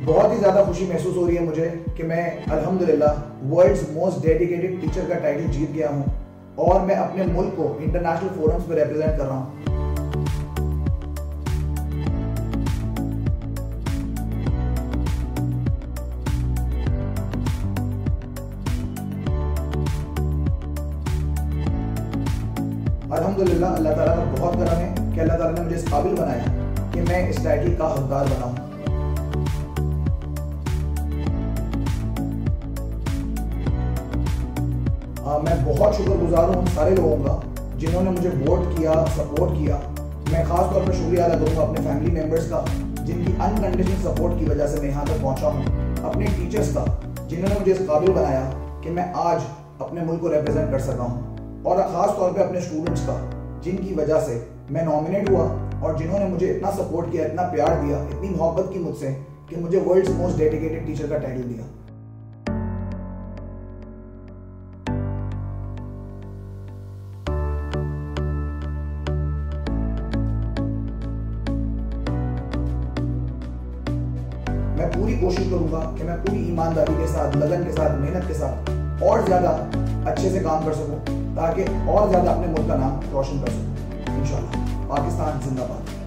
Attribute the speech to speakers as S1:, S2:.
S1: बहुत ही ज़्यादा खुशी महसूस हो रही है मुझे कि मैं अल्हम्दुलिल्लाह वर्ल्ड्स मोस्ट डेडिकेटेड टीचर का टाइटल जीत गया हूँ और मैं अपने मुल्क को इंटरनेशनल फोरम्स में रिप्रेजेंट कर रहा हूँ। अल्हम्दुलिल्लाह अल्लाह ताला का बहुत करम है कि अल्लाह ताला ने मुझे इस काबिल बनाया कि मैं इस टाइटल का हकदार बना हूँ। मैं बहुत शुक्रगुजार हूँ उन सारे लोगों का जिन्होंने मुझे वोट किया, सपोर्ट किया। मैं खास तौर पर शुक्रिया अदा करूँगा अपने फैमिली मेम्बर्स का जिनकी अनकंडीशनल सपोर्ट की वजह से मैं यहाँ तक पहुँचा हूँ। अपने टीचर्स का जिन्होंने मुझे इस काबिल बनाया कि मैं आज अपने मुल्क को रिप्रेजेंट कर सका हूँ। और खास तौर पे अपने स्टूडेंट्स का जिनकी वजह से मैं नॉमिनेट हुआ और जिन्होंने मुझे इतना सपोर्ट किया, इतना प्यार दिया, इतनी मोहब्बत की मुझसे कि मुझे वर्ल्ड्स मोस्ट डेडिकेटेड टीचर का टाइटल दिया। मैं पूरी कोशिश करूंगा कि मैं पूरी ईमानदारी के साथ, लगन के साथ, मेहनत के साथ और ज्यादा अच्छे से काम कर सकूं ताकि और ज्यादा अपने मुल्क का नाम रोशन कर सकूं। इंशाल्लाह। पाकिस्तान जिंदाबाद।